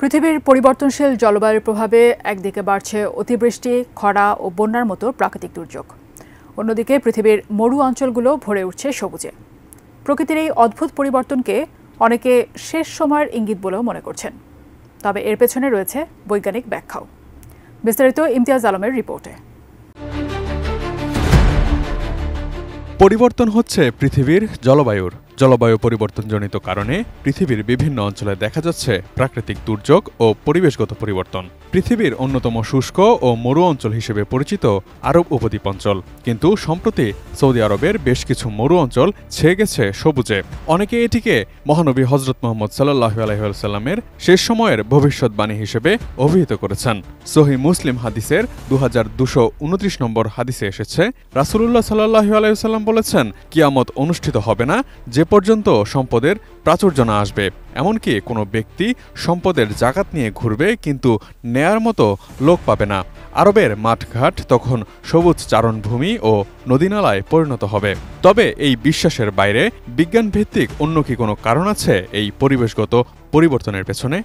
পৃথিবীর পরিবর্তনশীল জলবায়ুর প্রভাবে একদিকে বাড়ছে অতিবৃষ্টি, খরা ও বন্যার মতো প্রাকৃতিক দুর্যোগ। অন্যদিকে পৃথিবীর মরু অঞ্চলগুলো ভরে উঠছে সবুজে। প্রকৃতির এই অদ্ভুত পরিবর্তনকে অনেকে শেষ সময়ের ইঙ্গিত বলেও মনে করছেন। তবে এর পেছনে রয়েছে বৈজ্ঞানিক ব্যাখ্যাও। বিস্তারিত ইমতিয়াজ আলমের রিপোর্টে। পরিবর্তন হচ্ছে পৃথিবীর জলবায়ু পরিবর্তনজনিত কারণে পৃথিবীর বিভিন্ন অঞ্চলে দেখা যাচ্ছে প্রাকৃতিক দুর্যোগ ও পরিবেশগত পরিবর্তন। পৃথিবীর অন্যতম শুষ্ক ও মরু অঞ্চল হিসেবে পরিচিত আরব উপদ্বীপ অঞ্চল, কিন্তু সম্প্রতি সৌদি আরবের বেশ কিছু মরু অঞ্চল ছেয়ে গেছে সবুজে। অনেকে এটিকে মহানবী হজরত মুহাম্মদ সাল্লাল্লাহু আলাইহি ওয়াসাল্লামের শেষ সময়ের ভবিষ্যৎবাণী হিসেবে অভিহিত করেছেন। সহিহ মুসলিম হাদিসের 2229 নম্বর হাদিসে এসেছে, রাসূলুল্লাহ সাল্লাল্লাহু আলাইহি ওয়াসাল্লাম বলেছেন, কিয়ামত অনুষ্ঠিত হবে না যে পর্যন্ত সম্পদের প্রাচুর্য না আসবে। এমনকি কোনো ব্যক্তি সম্পদের জাকাত নিয়ে ঘুরবে, কিন্তু নেয়ার মতো লোক পাবে না। আরবের মাঠঘাট তখন সবুজ চারণভূমি ও নদীনালায় পরিণত হবে। তবে এই বিশ্বাসের বাইরে বিজ্ঞানভিত্তিক অন্য কি কোনো কারণ আছে এই পরিবেশগত পরিবর্তনের পেছনে?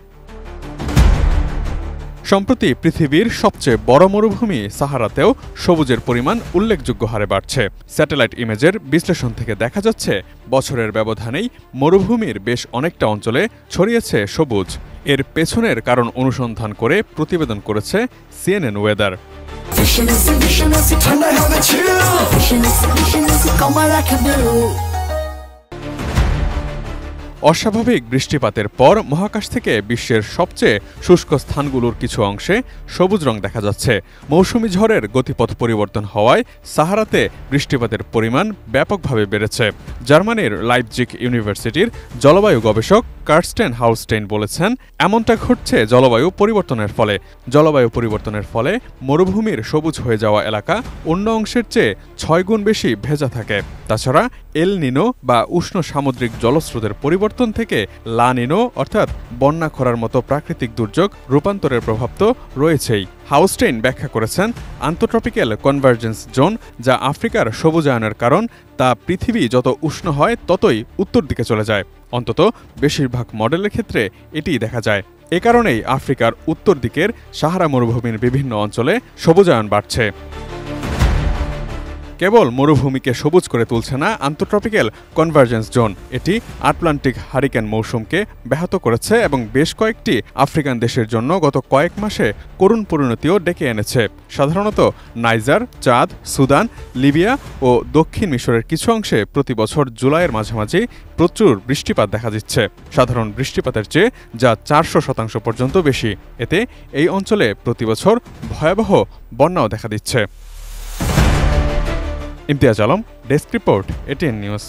সম্প্রতি পৃথিবীর সবচেয়ে বড় মরুভূমি সাহারাতেও সবুজের পরিমাণ উল্লেখযোগ্য হারে বাড়ছে। স্যাটেলাইট ইমেজের বিশ্লেষণ থেকে দেখা যাচ্ছে, বছরের ব্যবধানেই মরুভূমির বেশ অনেকটা অঞ্চলে ছড়িয়েছে সবুজ। এর পেছনের কারণ অনুসন্ধান করে প্রতিবেদন করেছে CNN ওয়েদার। অস্বাভাবিক বৃষ্টিপাতের পর মহাকাশ থেকে বিশ্বের সবচেয়ে শুষ্ক স্থানগুলোর কিছু অংশে সবুজ রং দেখা যাচ্ছে। মৌসুমি ঝড়ের গতিপথ পরিবর্তন হওয়ায় সাহারাতে বৃষ্টিপাতের পরিমাণ ব্যাপকভাবে বেড়েছে। জার্মানির লাইপজিগ ইউনিভার্সিটির জলবায়ু গবেষক কার্স্টেন হাউস্টেইন বলেছেন, এমনটা ঘটছে জলবায়ু পরিবর্তনের ফলে। জলবায়ু পরিবর্তনের ফলে মরুভূমির সবুজ হয়ে যাওয়া এলাকা অন্য অংশের চেয়ে 6 গুণ বেশি ভেজা থাকে। তাছাড়া এল নিনো বা উষ্ণ সামুদ্রিক জলস্রোতের পরিবর্তন থেকে লা নিনো অর্থাৎ বন্যা খরার মতো প্রাকৃতিক দুর্যোগ রূপান্তরের প্রভাব তো রয়েছেই। হাউস্টেইন ব্যাখ্যা করেছেন, আন্তঃট্রপিক্যাল কনভার্জেন্স জোন, যা আফ্রিকার সবুজায়নের কারণ, তা পৃথিবী যত উষ্ণ হয় ততই উত্তর দিকে চলে যায়। অন্তত বেশিরভাগ মডেলের ক্ষেত্রে এটিই দেখা যায়। এ কারণেই আফ্রিকার উত্তর দিকের সাহারা মরুভূমির বিভিন্ন অঞ্চলে সবুজায়ন বাড়ছে। কেবল মরুভূমিকে সবুজ করে তুলছে না আন্তঃট্রপিক্যাল কনভার্জেন্স জোন, এটি আটলান্টিক হারিকেন মৌসুমকে ব্যাহত করেছে এবং বেশ কয়েকটি আফ্রিকান দেশের জন্য গত কয়েক মাসে করুণ পরিণতিও ডেকে এনেছে। সাধারণত নাইজার, চাদ, সুদান, লিবিয়া ও দক্ষিণ মিশরের কিছু অংশে প্রতি বছর জুলাইয়ের মাঝামাঝি প্রচুর বৃষ্টিপাত দেখা দিচ্ছে, সাধারণ বৃষ্টিপাতের চেয়ে, যা 400% পর্যন্ত বেশি। এতে এই অঞ্চলে প্রতি বছর ভয়াবহ বন্যাও দেখা দিচ্ছে। Imtiaz Alam, desk report, ATN news.